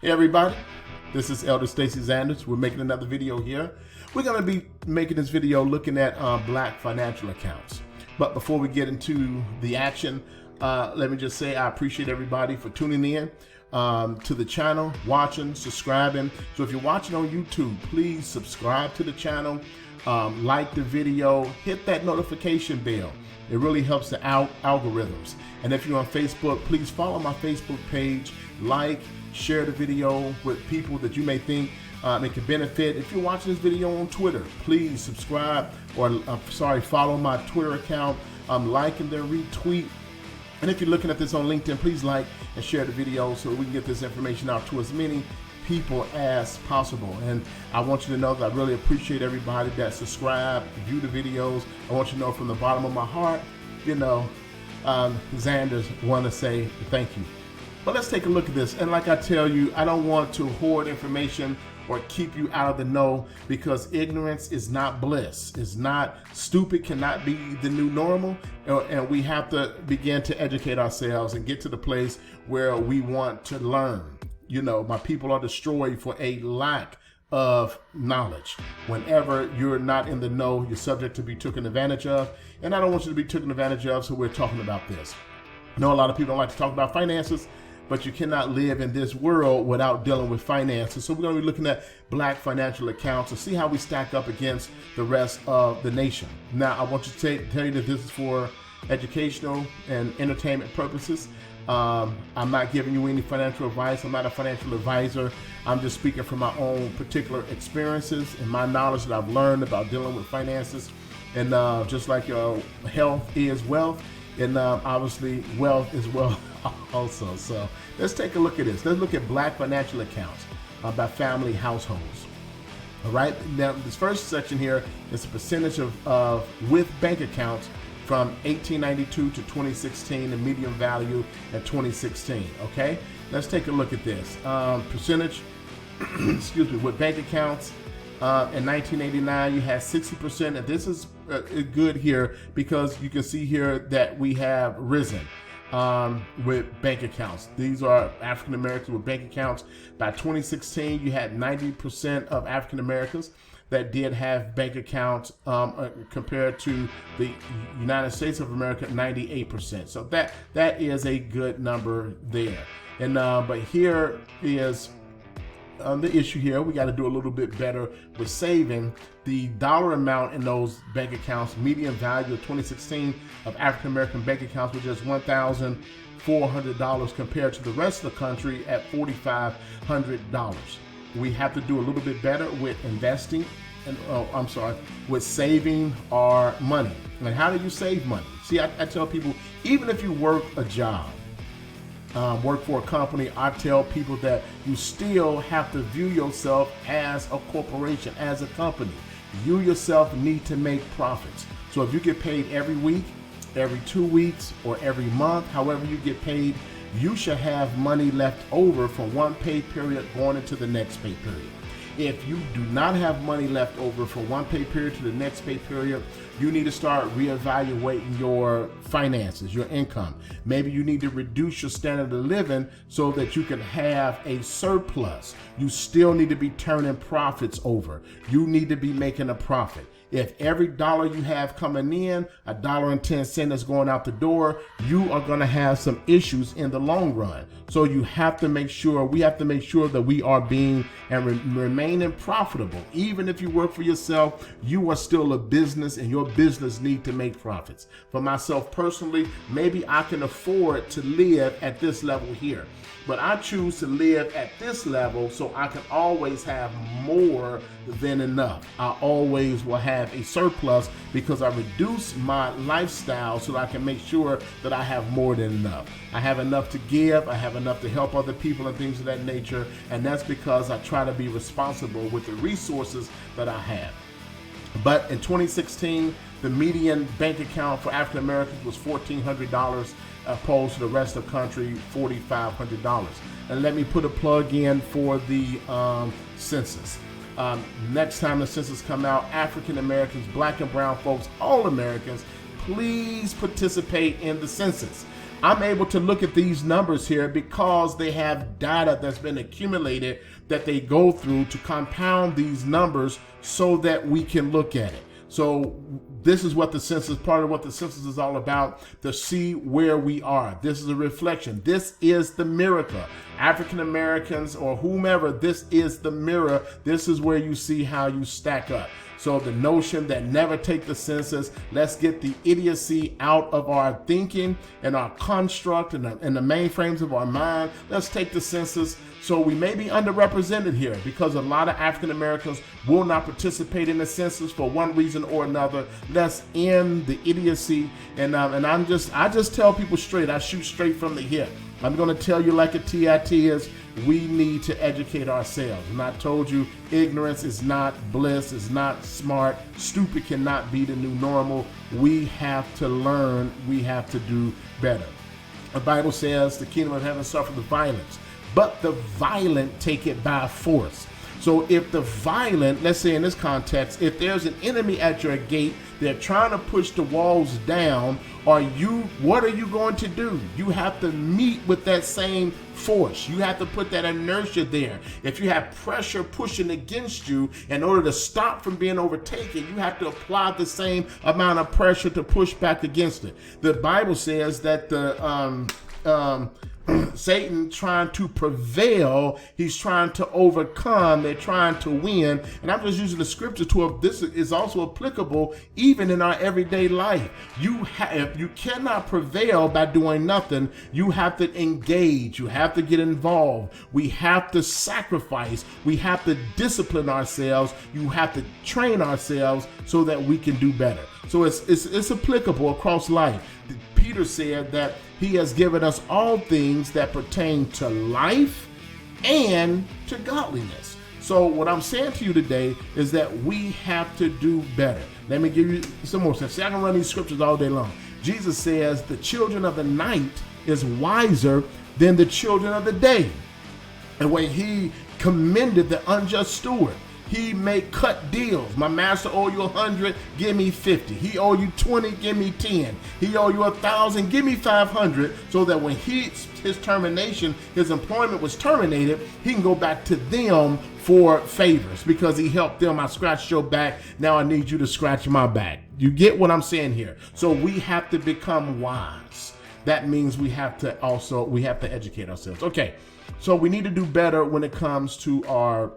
Hey everybody, this is Elder Stacy Zanders. We're making another video here. We're going to be making this video looking at black financial accounts. But before we get into the action, let me just say I appreciate everybody for tuning in to the channel, watching, subscribing. So if you're watching on YouTube, please subscribe to the channel, like the video, hit that notification bell. It really helps the algorithms. And if you're on Facebook, please follow my Facebook page, like, share the video with people that you may think it can benefit. If you're watching this video on Twitter, please subscribe or follow my Twitter account, like and then retweet. And if you're looking at this on LinkedIn, please like and share the video so we can get this information out to as many people as possible. And I want you to know that I really appreciate everybody that subscribe, view the videos. I want you to know from the bottom of my heart, Zanders want to say thank you. But let's take a look at this. And like I tell you, I don't want to hoard information or keep you out of the know, because ignorance is not bliss. It's not, stupid cannot be the new normal. And we have to begin to educate ourselves and get to the place where we want to learn. You know, my people are destroyed for a lack of knowledge. Whenever you're not in the know, you're subject to be taken advantage of. And I don't want you to be taken advantage of, so we're talking about this. I know a lot of people don't like to talk about finances, but you cannot live in this world without dealing with finances. So we're going to be looking at black financial accounts and see how we stack up against the rest of the nation. Now, I want to tell you that this is for educational and entertainment purposes. I'm not giving you any financial advice. I'm not a financial advisor. I'm just speaking from my own particular experiences and my knowledge that I've learned about dealing with finances. And just like health is wealth, and obviously wealth is wealth also. So let's take a look at this. Let's look at black financial accounts by family households. All right, now this first section here is the percentage of with bank accounts from 1892 to 2016, the median value at 2016. Okay, let's take a look at this percentage excuse me, with bank accounts. In 1989, you had 60%, and this is good here because you can see here that we have risen with bank accounts. These are African Americans with bank accounts. By 2016, you had 90% of African Americans that did have bank accounts compared to the United States of America, 98%. So that is a good number there. And but here is the issue here. We got to do a little bit better with saving. The dollar amount in those bank accounts, median value of 2016 of African American bank accounts was just $1,400 compared to the rest of the country at $4,500. We have to do a little bit better with investing and with saving our money. And how do you save money? See, I tell people, even if you work a job, work for a company, I tell people that you still have to view yourself as a corporation, as a company. You yourself need to make profits. So if you get paid every week, every 2 weeks, or every month, however you get paid, you should have money left over from one pay period going into the next pay period. If you do not have money left over from one pay period to the next pay period, you need to start reevaluating your finances, your income. Maybe you need to reduce your standard of living so that you can have a surplus. You still need to be turning profits over. You need to be making a profit. If every dollar you have coming in, $1.10 is going out the door, you are going to have some issues in the long run. So you have to make sure, we have to make sure that we are being and remaining profitable. Even if you work for yourself, you are still a business and your business need to make profits. For myself personally, maybe I can afford to live at this level here, but I choose to live at this level so I can always have more than enough. I always will have a surplus because I reduce my lifestyle so that I can make sure that I have more than enough. I have enough to give, I have enough to help other people and things of that nature, and that's because I try to be responsible with the resources that I have. But in 2016, the median bank account for African Americans was $1,400 opposed to the rest of the country, $4,500. And let me put a plug in for the census. Next time the census come out, African Americans, black and brown folks, all Americans, please participate in the census. I'm able to look at these numbers here because they have data that's been accumulated that they go through to compound these numbers so that we can look at it. So this is what the census, part of what the census is all about, to see where we are. This is a reflection. This is the miracle. African Americans or whomever, this is the mirror. This is where you see how you stack up. So the notion that never take the census, let's get the idiocy out of our thinking and our construct and the mainframes of our mind. Let's take the census. So we may be underrepresented here because a lot of African Americans will not participate in the census for one reason or another. Let's end the idiocy. And I just tell people straight. I shoot straight from the hip. I'm going to tell you like a TIT is, we need to educate ourselves. And I told you, ignorance is not bliss, is not smart. Stupid cannot be the new normal. We have to learn. We have to do better. The Bible says the kingdom of heaven suffered the violence, but the violent take it by force. So if the violent, let's say in this context, if there's an enemy at your gate, they're trying to push the walls down, what are you going to do? You have to meet with that same force. You have to put that inertia there. If you have pressure pushing against you, in order to stop from being overtaken, you have to apply the same amount of pressure to push back against it. The Bible says that Satan trying to prevail, he's trying to overcome, they're trying to win. And I'm just using the scripture this is also applicable even in our everyday life. You cannot prevail by doing nothing. You have to engage, you have to get involved, we have to sacrifice, we have to discipline ourselves, you have to train ourselves so that we can do better. So it's applicable across life. Peter said that he has given us all things that pertain to life and to godliness. So what I'm saying to you today is that we have to do better. Let me give you some more stuff. See, I can run these scriptures all day long. Jesus says the children of the night is wiser than the children of the day. And when he commended the unjust steward, he may cut deals. My master owe you 100, give me 50. He owe you 20, give me 10. He owe you 1,000, give me 500, so that when his termination, his employment was terminated, he can go back to them for favors because he helped them. I scratched your back, now I need you to scratch my back. You get what I'm saying here? So we have to become wise. That means we have to educate ourselves. Okay, so we need to do better when it comes to our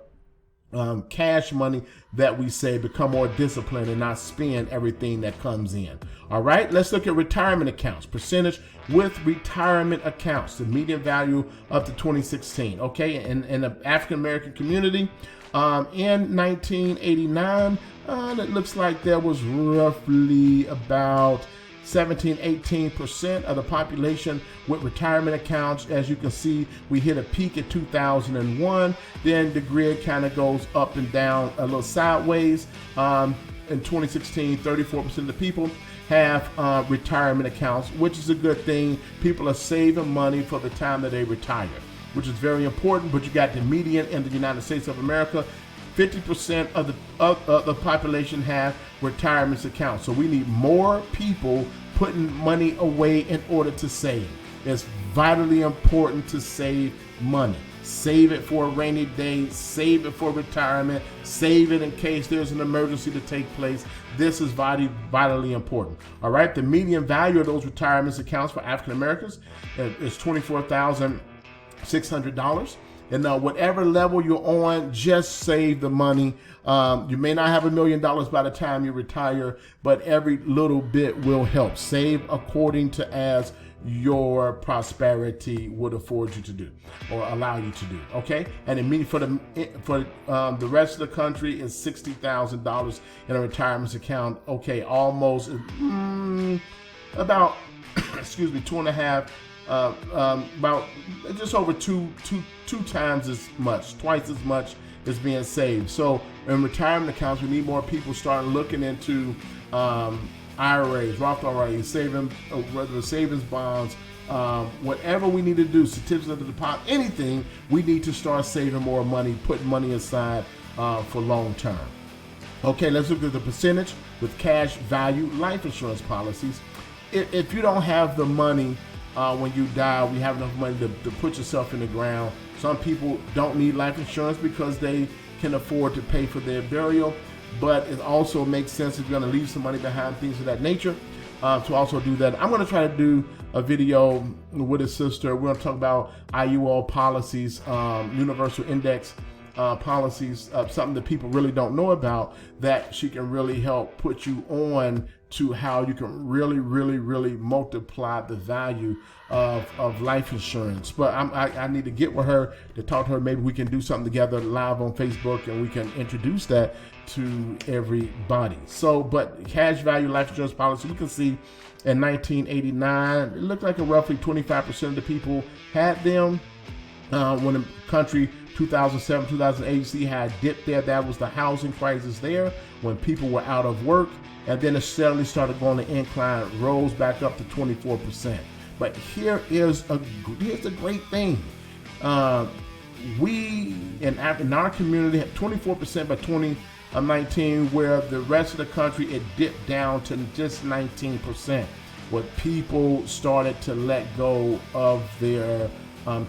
cash money that we save, become more disciplined and not spend everything that comes in. All right, let's look at retirement accounts. Percentage with retirement accounts, the median value up to 2016. Okay, in the African American community, in 1989, it looks like there was roughly about 17-18% of the population with retirement accounts. As you can see, we hit a peak at 2001. Then the grid kind of goes up and down a little sideways. In 2016, 34% of the people have retirement accounts, which is a good thing. People are saving money for the time that they retire, which is very important. But you got the median in the United States of America. 50% of the population have retirement accounts. So we need more people putting money away in order to save. It's vitally important to save money. Save it for a rainy day, save it for retirement, save it in case there's an emergency to take place. This is vitally important. All right, the median value of those retirement accounts for African Americans is $24,600. And whatever level you're on, just save the money. You may not have $1 million by the time you retire, but every little bit will help. Save according to as your prosperity would afford you to do or allow you to do. Okay, and for the rest of the country is $60,000 in a retirement account. Okay, almost about $2.5. About just over two times as much, twice as much is being saved. So in retirement accounts, we need more people starting looking into IRAs, Roth IRAs, whether savings bonds, whatever we need to do, certificates of deposit, anything, we need to start saving more money, putting money aside for long term. Okay, let's look at the percentage with cash value life insurance policies. If you don't have the money when you die, we have enough money to put yourself in the ground. Some people don't need life insurance because they can afford to pay for their burial, but it also makes sense if you're going to leave some money behind, things of that nature, to also do that. I'm going to try to do a video with his sister. We're going to talk about IUL policies, universal index policies, something that people really don't know about, that she can really help put you on to how you can really multiply the value of life insurance. But I need to get with her to talk to her. Maybe we can do something together live on Facebook and we can introduce that to everybody. So, but cash value life insurance policy, we can see in 1989, it looked like roughly 25% of the people had them. When the country 2007, 2008, you see how it dipped there. That was the housing crisis there when people were out of work. And then it steadily started going to incline, rose back up to 24%. But here's the great thing. We in our community had 24% by 2019, where the rest of the country, it dipped down to just 19%. Where people started to let go of their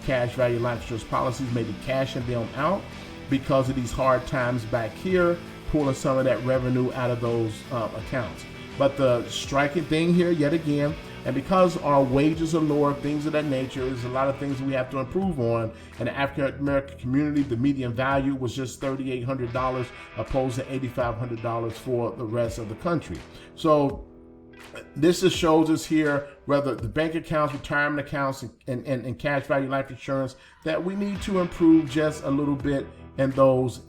cash value life insurance policies, maybe cashing them out because of these hard times back here, pulling some of that revenue out of those accounts. But the striking thing here, yet again, and because our wages are lower, things of that nature, there's a lot of things that we have to improve on. In the African American community, the median value was just $3,800 opposed to $8,500 for the rest of the country. So this just shows us here, whether the bank accounts, retirement accounts, and cash value life insurance, that we need to improve just a little bit in those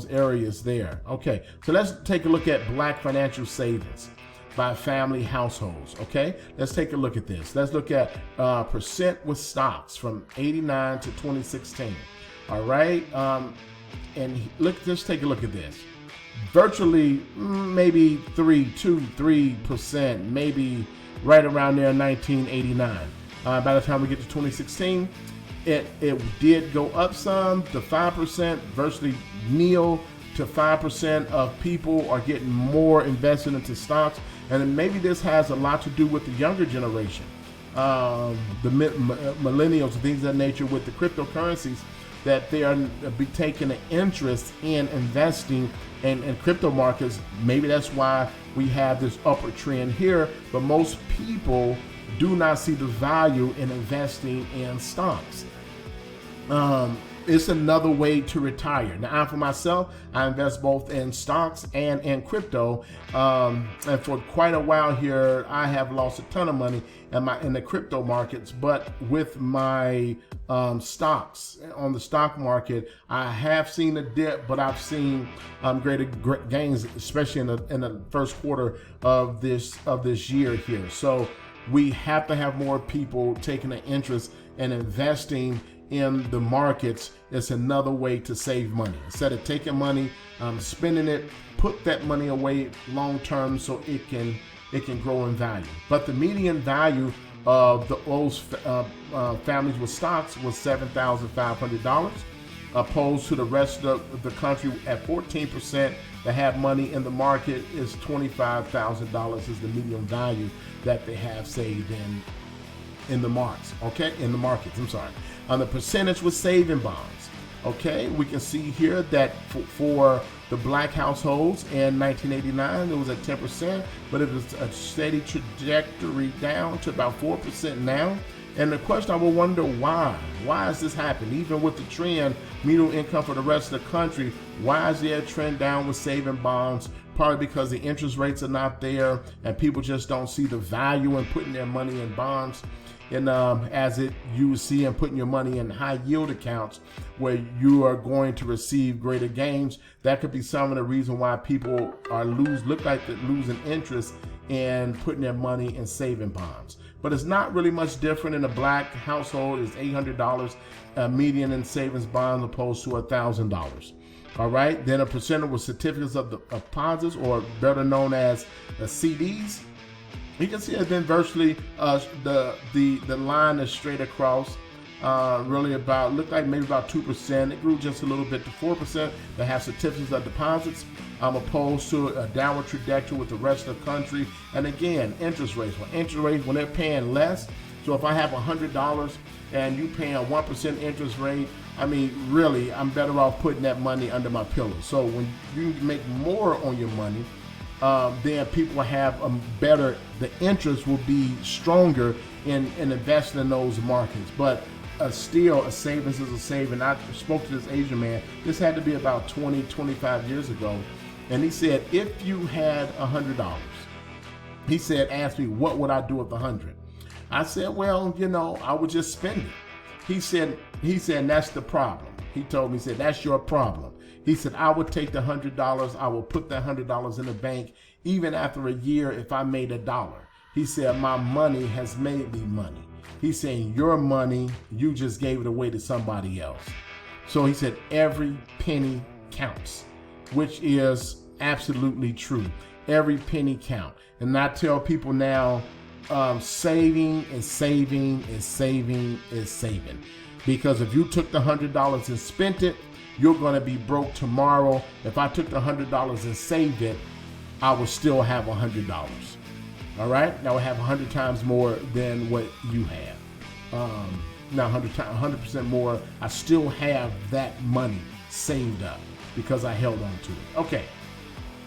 areas there. Okay, so let's take a look at Black financial savings by family households. Okay, let's take a look at this. Let's look at percent with stocks from 89 to 2016. All right, and let's take a look at this. Virtually maybe 3%, maybe right around there in 1989. By the time we get to 2016, it did go up some to 5%, virtually nil to 5% of people are getting more invested into stocks. And then maybe this has a lot to do with the younger generation, the millennials and things of that nature, with the cryptocurrencies, that they are taking an interest in investing in crypto markets. Maybe that's why we have this upward trend here, but most people do not see the value in investing in stocks. It's another way to retire. Now, for myself, I invest both in stocks and in crypto. And for quite a while here, I have lost a ton of money in the crypto markets. But with my stocks on the stock market, I have seen a dip, but I've seen greater gains, especially in the first quarter of this year here. So we have to have more people taking an interest in investing in the markets. It's another way to save money. Instead of taking money, spending it, put that money away long term so it can grow in value. But the median value of those families with stocks was $7,500, opposed to the rest of the country at 14% that have money in the market is $25,000 is the median value that they have saved in the markets. I'm sorry. On the percentage with saving bonds, okay, we can see here that for the Black households in 1989, it was at 10%, but it was a steady trajectory down to about 4% now. And the question I will wonder, why is this happening? Even with the trend, median income for the rest of the country, why is there a trend down with saving bonds? Probably because the interest rates are not there and people just don't see the value in putting their money in bonds. And you see, and putting your money in high yield accounts where you are going to receive greater gains. That could be some of the reason why people look like they're losing interest in putting their money in saving bonds. But it's not really much different in a Black household. It's $800 median in savings bonds opposed to $1,000. All right. Then a percentage with certificates of deposits, or better known as CDs. You can see it's been virtually the line is straight across, really looked like maybe about 2%. It grew just a little bit to 4% that have certificates of deposits, opposed to a downward trajectory with the rest of the country. And again, interest rates. When they're paying less, So if I have $100 and you paying a 1% interest rate, I mean, really, I'm better off putting that money under my pillow. So when you make more on your money, then people have the interest will be stronger in investing in those markets. But still, a savings is a saving. I spoke to this Asian man. This had to be about 20, 25 years ago. And he said, if you had $100, he said, ask me, what would I do with 100? I said, well, I would just spend it. He said, that's the problem. He told me, he said, that's your problem. He said, I would take the $100. I will put that $100 in the bank. Even after a year, if I made $1, he said, my money has made me money. He's saying your money, you just gave it away to somebody else. So he said, every penny counts, which is absolutely true. Every penny count. And I tell people now, saving is saving is saving is saving. Because if you took the $100 and spent it, you're going to be broke tomorrow. If I took the $100 and saved it, I would still have $100. All right? I would have 100 times more than what you have. Now 100% more. I still have that money saved up because I held on to it. Okay.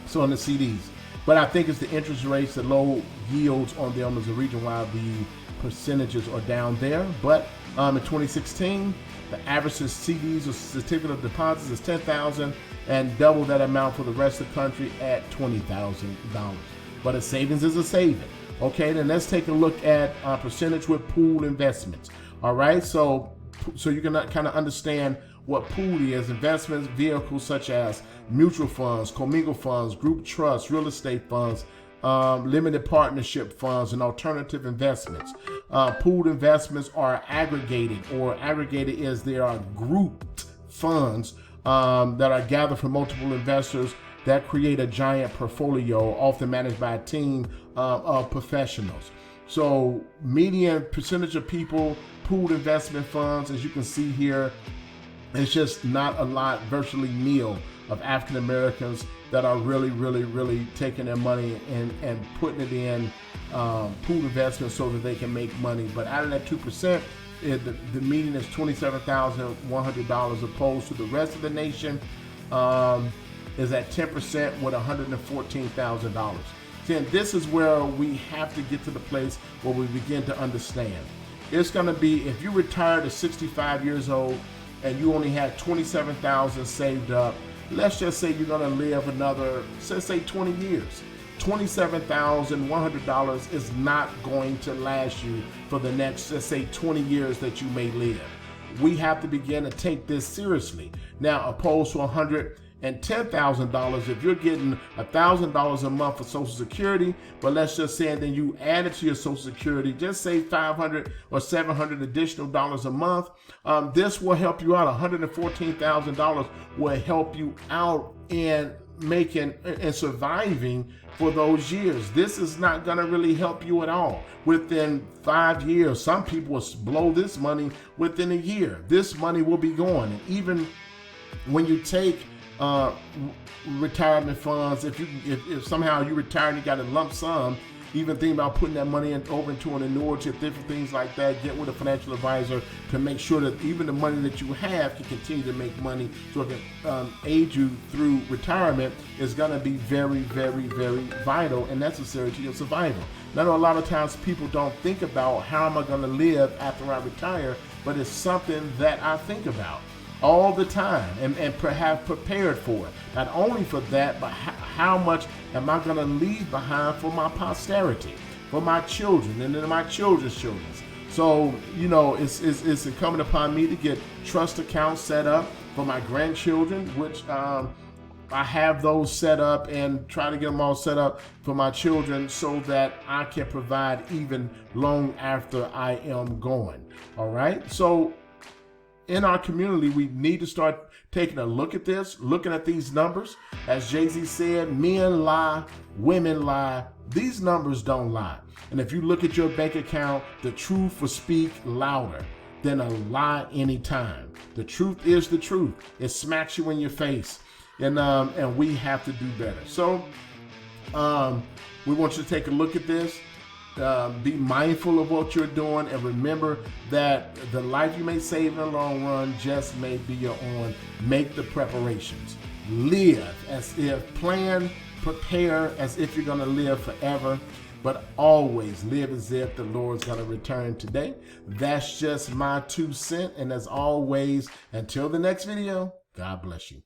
So on the CDs. But I think it's the interest rates, the low yields on them is the reason why the percentages are down there. But in 2016, the average CDs or certificate of deposits is $10,000 and double that amount for the rest of the country at $20,000. But a savings is a saving. Okay, then let's take a look at percentage with pooled investments. All right, so you can kind of understand what pooled is. Investments vehicles such as mutual funds, commingled funds, group trusts, real estate funds, limited partnership funds, and alternative investments. Pooled investments are aggregated, or aggregated is they are grouped funds that are gathered from multiple investors that create a giant portfolio, often managed by a team of professionals. So median percentage of people, pooled investment funds, as you can see here, it's just not a lot, virtually nil, of African Americans that are really taking their money and putting it in pooled investments so that they can make money. But out of that 2%, the median is $27,100, opposed to the rest of the nation is at 10% with $114,000. Then this is where we have to get to the place where we begin to understand. It's going to be, if you retired at 65 years old and you only had $27,000 saved up, let's just say you're going to live another, let's say 20 years. $27,100 is not going to last you for the next, let's say 20 years that you may live. We have to begin to take this seriously. Now, opposed to $110,000, if you're getting $1,000 a month for Social Security, but let's just say, and then you add it to your Social Security, just say $500 or $700 additional dollars a month. This will help you out. $114,000 will help you out in making and surviving for those years. This is not going to really help you at all. Within 5 years, some people will blow this money within a year. This money will be gone. And even when you take retirement funds, if somehow you retire and you got a lump sum, even think about putting that money over into an annuity, different things like that. Get with a financial advisor to make sure that even the money that you have can continue to make money, so it can aid you through retirement. Is going to be very vital and necessary to your survival. I know a lot of times people don't think about how am I going to live after I retire, but it's something that I think about all the time and perhaps prepared for it. Not only for that, but how much am I going to leave behind for my posterity, for my children, and then my children's children. So, it's incumbent upon me to get trust accounts set up for my grandchildren, which I have those set up, and try to get them all set up for my children so that I can provide even long after I am gone. All right. So in our community, we need to start taking a look at this, looking at these numbers. As Jay-Z said, men lie, women lie. These numbers don't lie. And if you look at your bank account, the truth will speak louder than a lie anytime. The truth is the truth. It smacks you in your face. And we have to do better. So we want you to take a look at this. Be mindful of what you're doing, and remember that the life you may save in the long run just may be your own. Make the preparations. Live as if, prepare as if you're going to live forever, but always live as if the Lord's going to return today. That's just my 2 cents. And as always, until the next video, God bless you.